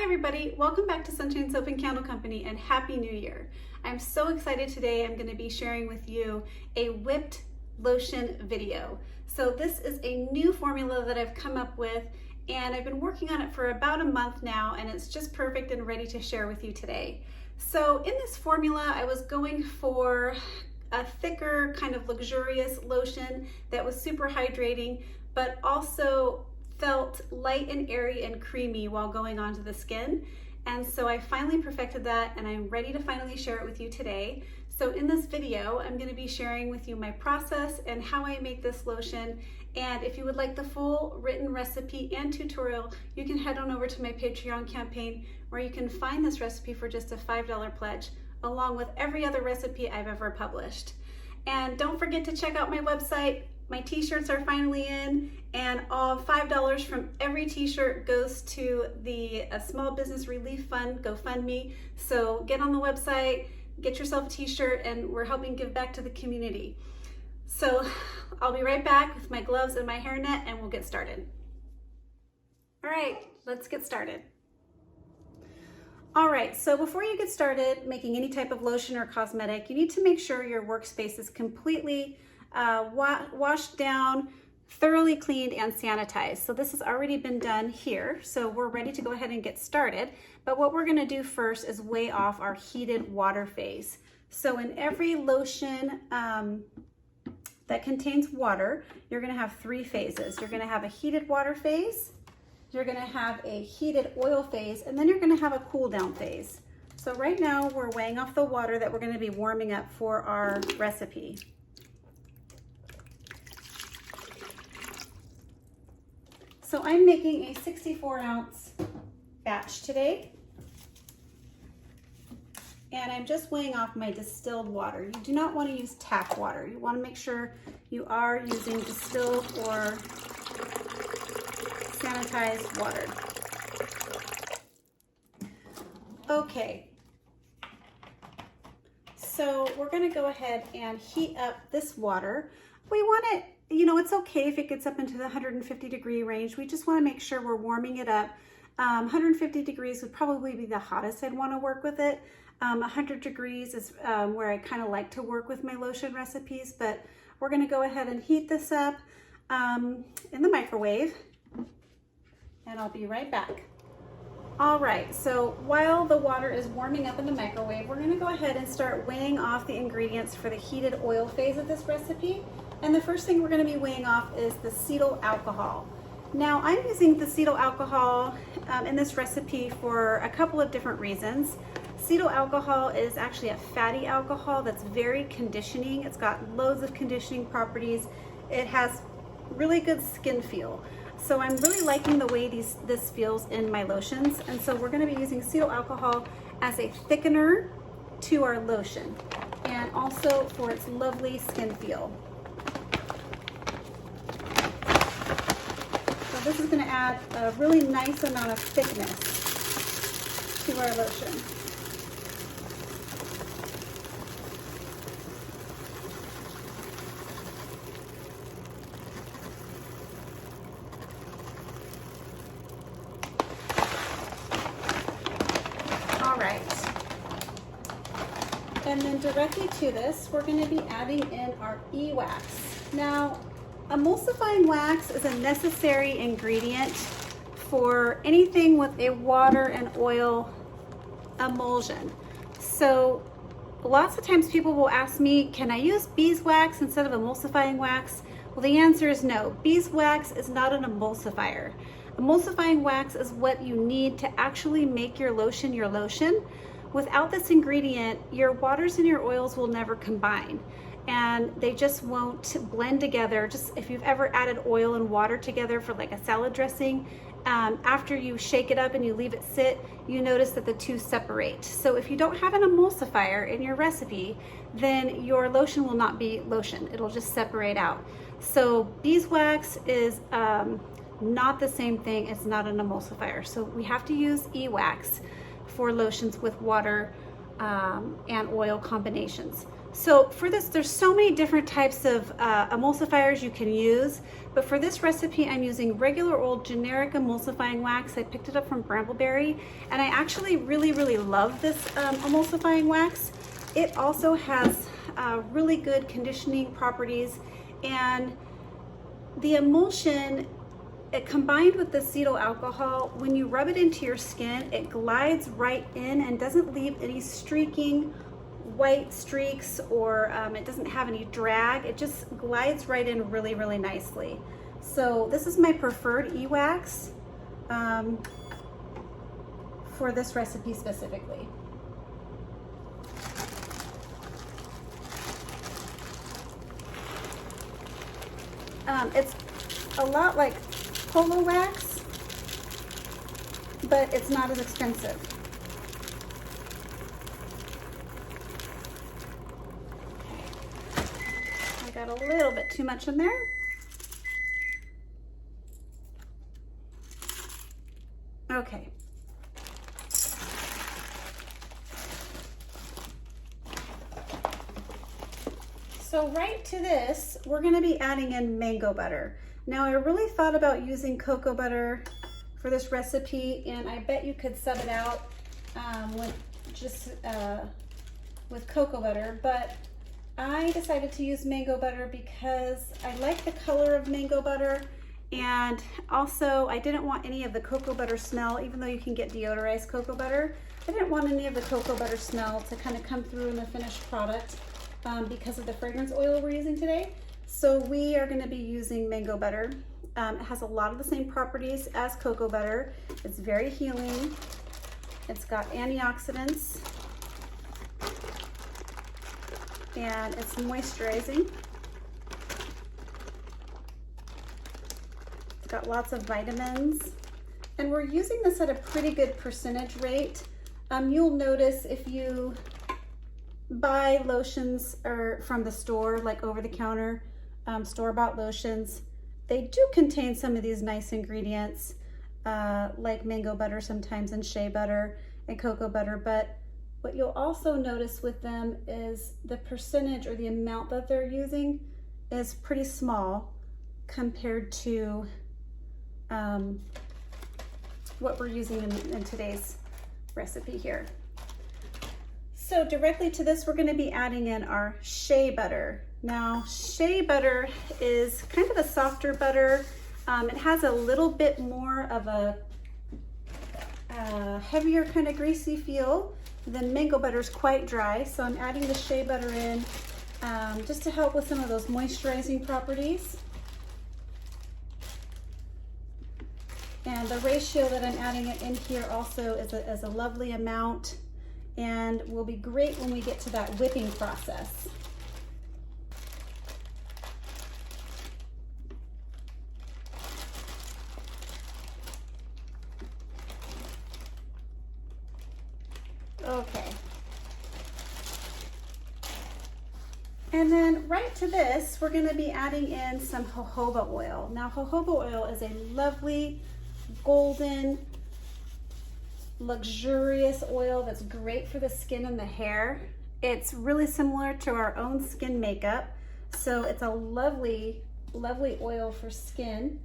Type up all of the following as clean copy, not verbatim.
everybody, welcome back to Sunshine Soap and Candle Company and Happy New Year. I'm so excited today. I'm going to be sharing with you a whipped lotion video. So this is a new formula that I've come up with and I've been working on it for about a month now and it's just perfect and ready to share with you today. So in this formula I was going for a thicker kind of luxurious lotion that was super hydrating but also felt light and airy and creamy while going onto the skin. And so I finally perfected that and I'm ready to finally share it with you today. So in this video, I'm going to be sharing with you my process and how I make this lotion. And if you would like the full written recipe and tutorial, you can head on over to my Patreon campaign where you can find this recipe for just a $5 pledge, along with every other recipe I've ever published. And don't forget to check out my website. My t-shirts are finally in, and all $5 from every t-shirt goes to the Small Business Relief Fund, GoFundMe. So get on the website, get yourself a t-shirt, and we're helping give back to the community. So I'll be right back with my gloves and my hairnet and we'll get started. All right, let's get started. All right, so before you get started making any type of lotion or cosmetic, you need to make sure your workspace is completely washed down, thoroughly cleaned and sanitized. So this has already been done here. So we're ready to go ahead and get started. But what we're gonna do first is weigh off our heated water phase. So in every lotion that contains water, you're gonna have three phases. You're gonna have a heated water phase, you're gonna have a heated oil phase, and then you're gonna have a cool down phase. So right now we're weighing off the water that we're gonna be warming up for our recipe. So I'm making a 64-ounce batch today, and I'm just weighing off my distilled water. You do not want to use tap water. You want to make sure you are using distilled or sanitized water. Okay, so we're going to go ahead and heat up this water. We want it, you know, it's okay if it gets up into the 150 degree range. We just want to make sure we're warming it up. 150 degrees would probably be the hottest I'd want to work with it. 100 degrees is where I kind of like to work with my lotion recipes, but we're going to go ahead and heat this up in the microwave, and I'll be right back. All right, so while the water is warming up in the microwave, we're going to go ahead and start weighing off the ingredients for the heated oil phase of this recipe. And the first thing we're going to be weighing off is the acetyl alcohol. Now I'm using the acetyl alcohol in this recipe for a couple of different reasons. Acetyl alcohol is actually a fatty alcohol that's very conditioning. It's got loads of conditioning properties. It has really good skin feel. So I'm really liking the way this feels in my lotions. And so we're going to be using acetyl alcohol as a thickener to our lotion and also for its lovely skin feel. This is going to add a really nice amount of thickness to our lotion. All right. And then directly to this, we're going to be adding in our e-wax. Now, emulsifying wax is a necessary ingredient for anything with a water and oil emulsion. So lots of times people will ask me, can I use beeswax instead of emulsifying wax? Well, the answer is no. Beeswax is not an emulsifier. Emulsifying wax is what you need to actually make your lotion your lotion. Without this ingredient, your waters and your oils will never combine, and they just won't blend together. Just if you've ever added oil and water together for like a salad dressing, after you shake it up and you leave it sit, you notice that the two separate. So if you don't have an emulsifier in your recipe, then your lotion will not be lotion. It'll just separate out. So beeswax is not the same thing. It's not an emulsifier. So we have to use e-wax for lotions with water and oil combinations. So for this, there's so many different types of emulsifiers you can use, but for this recipe, I'm using regular old generic emulsifying wax. I picked it up from Brambleberry, and I actually really love this emulsifying wax. It also has really good conditioning properties, and the emulsion, it combined with the acetyl alcohol, when you rub it into your skin, it glides right in and doesn't leave any streaking white streaks, or it doesn't have any drag. It just glides right in really nicely. So this is my preferred e-wax for this recipe specifically. It's a lot like Polo wax, but it's not as expensive. I got a little bit too much in there. Okay. So right to this, we're going to be adding in mango butter. Now I really thought about using cocoa butter for this recipe, and I bet you could sub it out with cocoa butter, but I decided to use mango butter because I like the color of mango butter, and also I didn't want any of the cocoa butter smell, even though you can get deodorized cocoa butter. I didn't want any of the cocoa butter smell to kind of come through in the finished product because of the fragrance oil we're using today. So we are going to be using mango butter. It has a lot of the same properties as cocoa butter. It's very healing. It's got antioxidants, and it's moisturizing. It's got lots of vitamins, and we're using this at a pretty good percentage rate. You'll notice if you buy lotions or from the store, like over-the-counter store-bought lotions, they do contain some of these nice ingredients like mango butter sometimes, and shea butter and cocoa butter, but what you'll also notice with them is the percentage or the amount that they're using is pretty small compared to what we're using in today's recipe here. So directly to this, we're going to be adding in our shea butter. Now, shea butter is kind of a softer butter. It has a little bit more of a heavier kind of greasy feel. Than mango butter is quite dry, so I'm adding the shea butter in just to help with some of those moisturizing properties. And the ratio that I'm adding it in here also is a lovely amount, and will be great when we get to that whipping process. Okay. And then right to this, we're going to be adding in some jojoba oil. Now, jojoba oil is a lovely, golden, luxurious oil that's great for the skin and the hair. It's really similar to our own skin makeup, so it's a lovely oil for skin.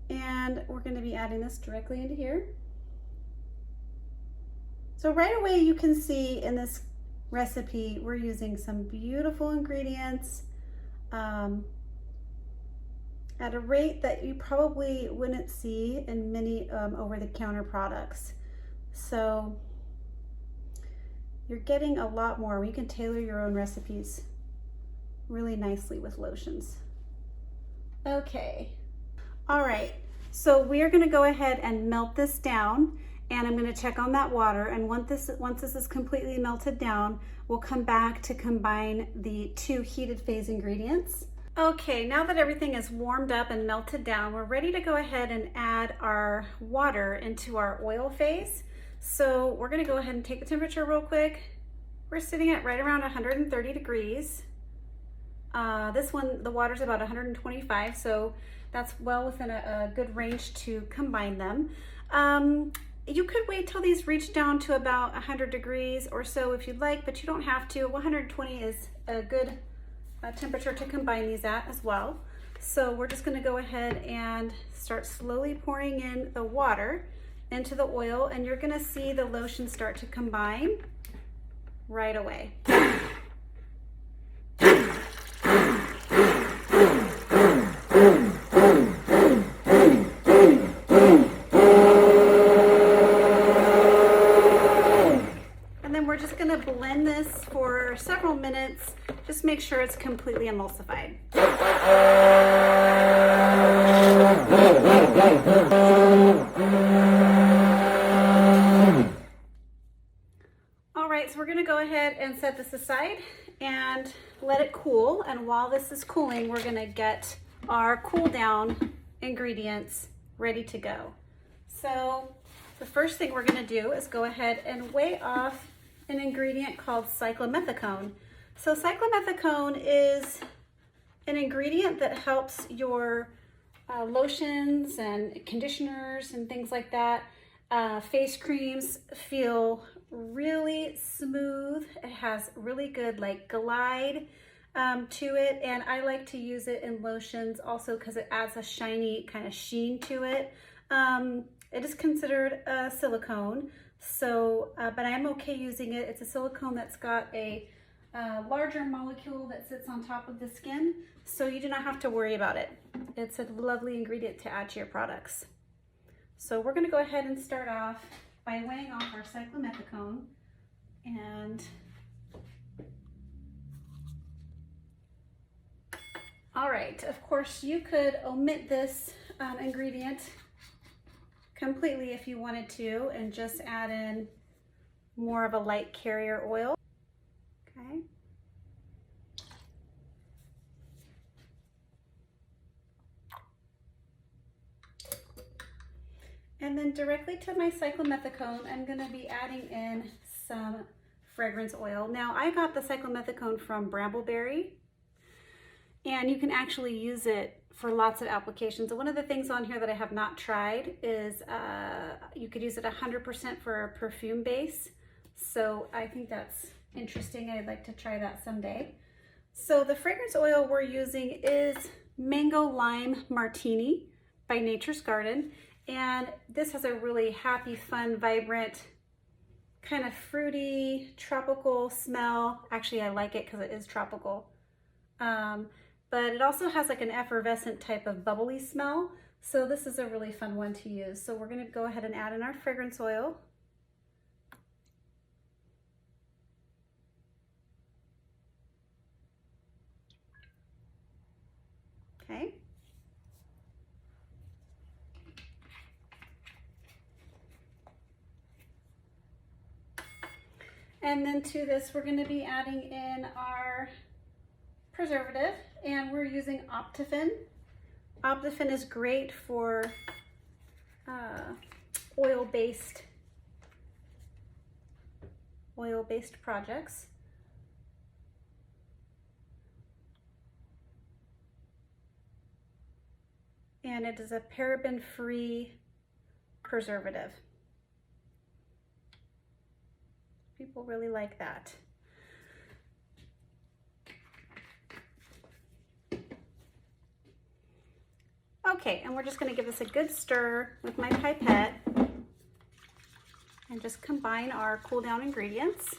And we're going to be adding this directly into here. So right away you can see in this recipe we're using some beautiful ingredients at a rate that you probably wouldn't see in many over-the-counter products. So you're getting a lot more. You can tailor your own recipes really nicely with lotions. Okay, all right, so we are going to go ahead and melt this down, and I'm going to check on that water, and once this is completely melted down, we'll come back to combine the two heated phase ingredients. Okay, now that everything is warmed up and melted down, we're ready to go ahead and add our water into our oil phase. So we're going to go ahead and take the temperature real quick. We're sitting at right around 130 degrees. This one, the water's about 125, so that's well within a good range to combine them. You could wait till these reach down to about 100 degrees or so if you'd like, but you don't have to. 120 is a good temperature to combine these at as well. So we're just gonna go ahead and start slowly pouring in the water into the oil, and you're gonna see the lotion start to combine right away. Blend this for several minutes. Just make sure it's completely emulsified. All right, so we're gonna go ahead and set this aside and let it cool. And while this is cooling, we're gonna get our cool down ingredients ready to go. So the first thing we're gonna do is go ahead and weigh off an ingredient called cyclomethicone. So cyclomethicone is an ingredient that helps your lotions and conditioners and things like that, face creams feel really smooth. It has really good like glide to it, and I like to use it in lotions also because it adds a shiny kind of sheen to it. It is considered a silicone, so, but I am okay using it. It's a silicone that's got a larger molecule that sits on top of the skin, so you do not have to worry about it. It's a lovely ingredient to add to your products. So we're gonna go ahead and start off by weighing off our cyclomethicone, and all right, of course you could omit this ingredient completely if you wanted to and just add in more of a light carrier oil. Okay. And then directly to my cyclomethicone, I'm going to be adding in some fragrance oil. Now I got the cyclomethicone from Brambleberry, and you can actually use it for lots of applications. One of the things on here that I have not tried is you could use it 100% for a perfume base. So I think that's interesting. I'd like to try that someday. So the fragrance oil we're using is Mango Lime Martini by Nature's Garden. And this has a really happy, fun, vibrant, kind of fruity, tropical smell. Actually, I like it because it is tropical. But it also has like an effervescent type of bubbly smell. So this is a really fun one to use. So we're gonna go ahead and add in our fragrance oil. Okay. And then to this, we're gonna be adding in our preservative, and we're using Optifin. Optifin is great for oil-based projects. And it is a paraben-free preservative. People really like that. Okay, and we're just going to give this a good stir with my pipette and just combine our cool down ingredients.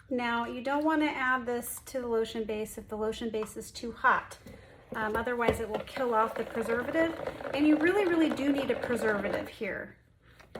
Now, you don't want to add this to the lotion base if the lotion base is too hot. Otherwise, it will kill off the preservative, and you really do need a preservative here.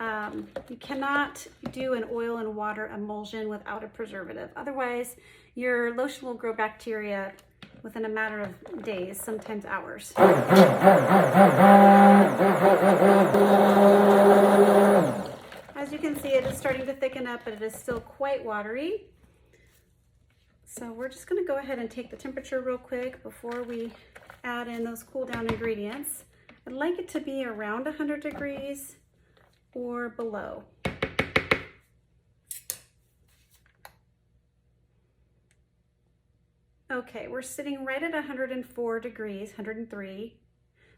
You cannot do an oil and water emulsion without a preservative. Otherwise, your lotion will grow bacteria within a matter of days, sometimes hours. As you can see, it is starting to thicken up, but it is still quite watery. So we're just going to go ahead and take the temperature real quick before we add in those cool down ingredients. I'd like it to be around 100 degrees or below. Okay, we're sitting right at 104 degrees, 103.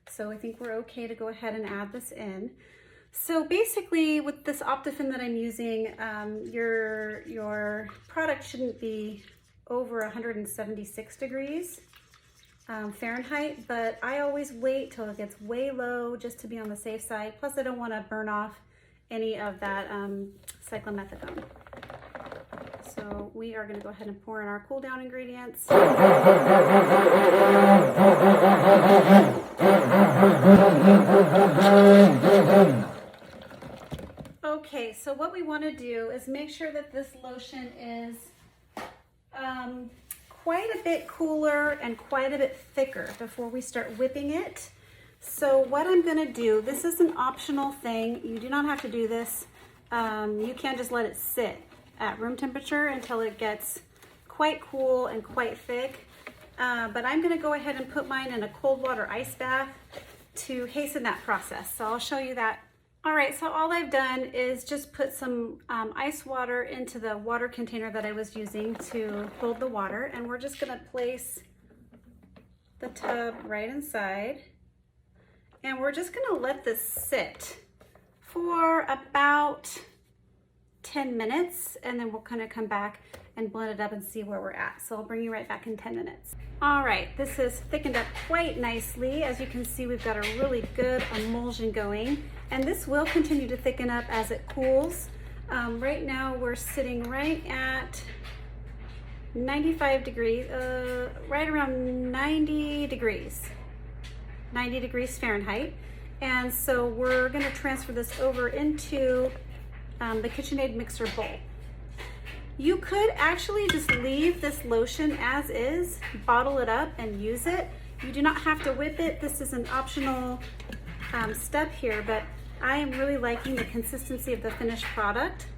So I think we're okay to go ahead and add this in. So basically with this Optifin that I'm using, your product shouldn't be over 176 degrees Fahrenheit, but I always wait till it gets way low just to be on the safe side. Plus I don't want to burn off any of that cyclomethicone. So we are going to go ahead and pour in our cool down ingredients. Okay, so what we want to do is make sure that this lotion is quite a bit cooler and quite a bit thicker before we start whipping it. So what I'm going to do, this is an optional thing. You do not have to do this. You can just let it sit at room temperature until it gets quite cool and quite thick. But I'm going to go ahead and put mine in a cold water ice bath to hasten that process. So I'll show you that. All right, so all I've done is just put some ice water into the water container that I was using to hold the water, and we're just gonna place the tub right inside, and we're just gonna let this sit for about 10 minutes, and then we'll kind of come back and blend it up and see where we're at. So I'll bring you right back in 10 minutes. All right, this is thickened up quite nicely. As you can see, we've got a really good emulsion going, and this will continue to thicken up as it cools. Right now we're sitting right at 95 degrees, right around 90 degrees Fahrenheit. And so we're gonna transfer this over into the KitchenAid mixer bowl. You could actually just leave this lotion as is, bottle it up and use it. You do not have to whip it. This is an optional step here, but I am really liking the consistency of the finished product.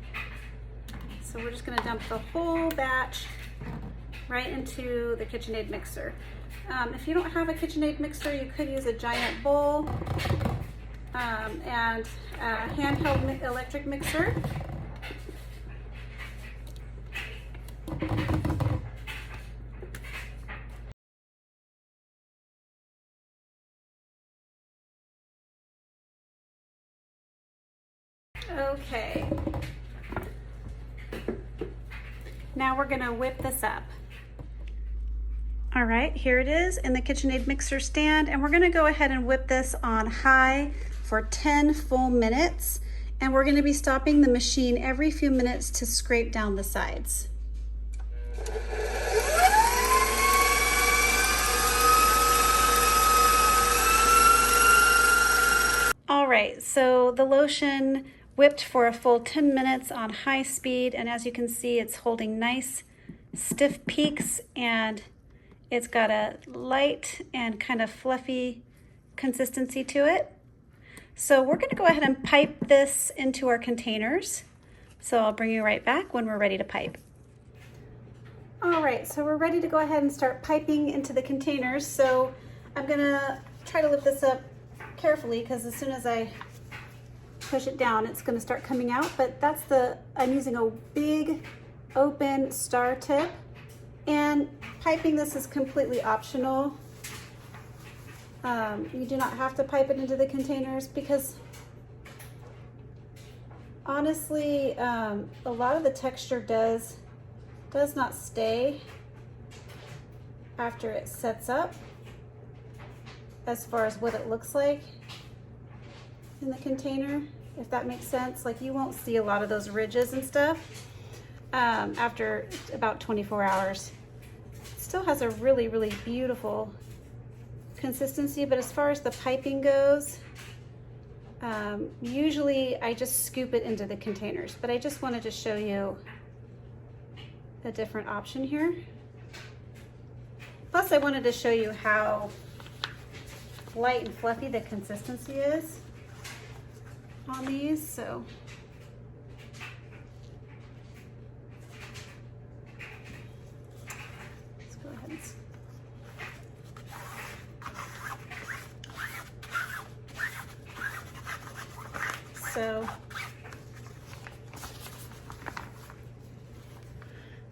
So we're just gonna dump the whole batch right into the KitchenAid mixer. If you don't have a KitchenAid mixer, you could use a giant bowl and a handheld electric mixer. Okay, now we're gonna whip this up. All right, here it is in the KitchenAid mixer stand, and we're gonna go ahead and whip this on high for 10 full minutes, and we're gonna be stopping the machine every few minutes to scrape down the sides. All right, so the lotion whipped for a full 10 minutes on high speed, and as you can see, it's holding nice stiff peaks, and it's got a light and kind of fluffy consistency to it. So we're gonna go ahead and pipe this into our containers. So I'll bring you right back when we're ready to pipe. All right, so we're ready to go ahead and start piping into the containers. So I'm gonna try to lift this up carefully, because as soon as I push it down, it's gonna start coming out. But I'm using a big open star tip, and piping this is completely optional. You do not have to pipe it into the containers, because honestly, a lot of the texture does not stay after it sets up, as far as what it looks like in the container, if that makes sense. Like, you won't see a lot of those ridges and stuff after about 24 hours. It still has a really, really beautiful consistency, but as far as the piping goes, usually I just scoop it into the containers, but I just wanted to show you a different option here. Plus, I wanted to show you how light and fluffy the consistency is on these. So let's go ahead and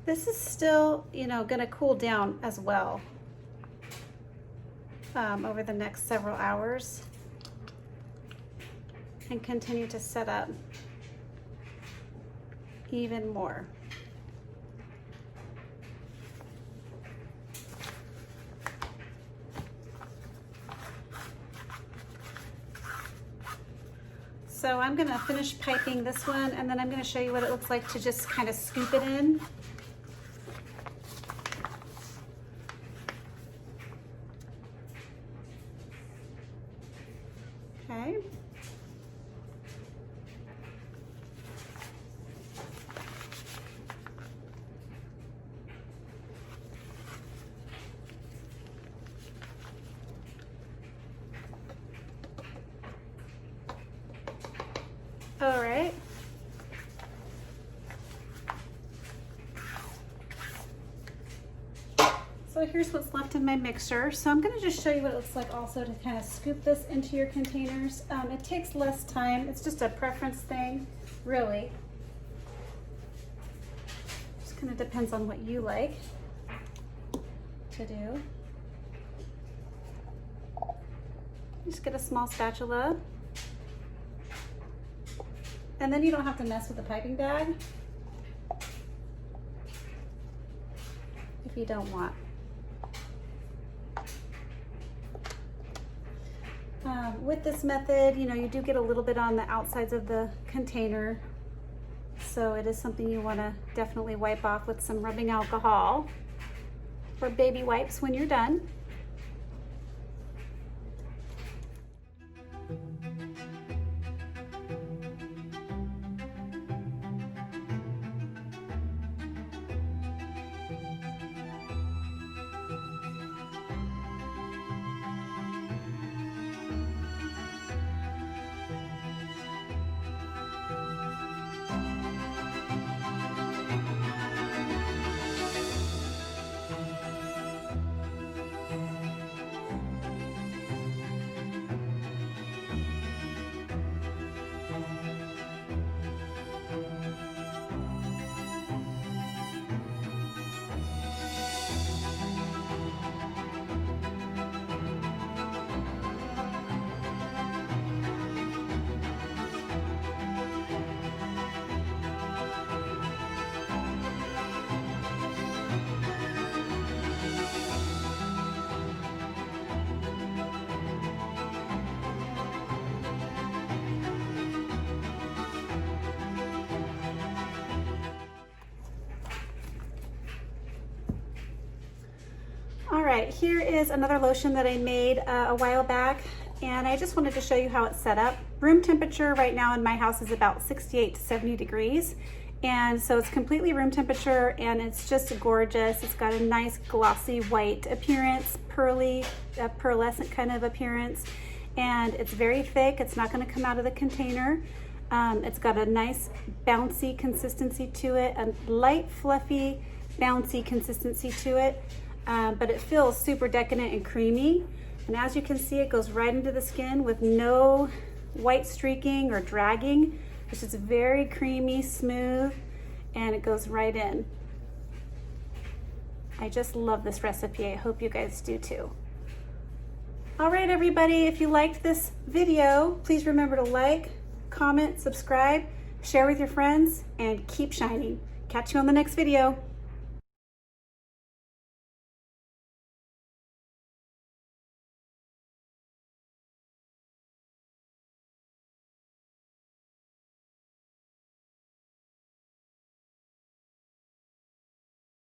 This is still, you know, gonna cool down as well over the next several hours and continue to set up even more. So I'm gonna finish piping this one, and then I'm gonna show you what it looks like to just kind of scoop it in. Okay. All right. So here's what's left in my mixer. So I'm going to just show you what it looks like also to kind of scoop this into your containers. It takes less time. It's just a preference thing, really. Just kind of depends on what you like to do. Just get a small spatula. And then you don't have to mess with the piping bag if you don't want. With this method, you know, you do get a little bit on the outsides of the container, so it is something you want to definitely wipe off with some rubbing alcohol or baby wipes when you're done. All right, here is another lotion that I made a while back, and I just wanted to show you how it's set up. Room temperature right now in my house is about 68 to 70 degrees, and so it's completely room temperature, and it's just gorgeous. It's got a nice glossy white appearance, pearly, pearlescent kind of appearance, and it's very thick. It's not going to come out of the container. It's got a nice bouncy consistency to it, a light, fluffy, bouncy consistency to it. But it feels super decadent and creamy. And as you can see, it goes right into the skin with no white streaking or dragging. It's just very creamy, smooth, and it goes right in. I just love this recipe. I hope you guys do too. All right, everybody, if you liked this video, please remember to like, comment, subscribe, share with your friends, and keep shining. Catch you on the next video.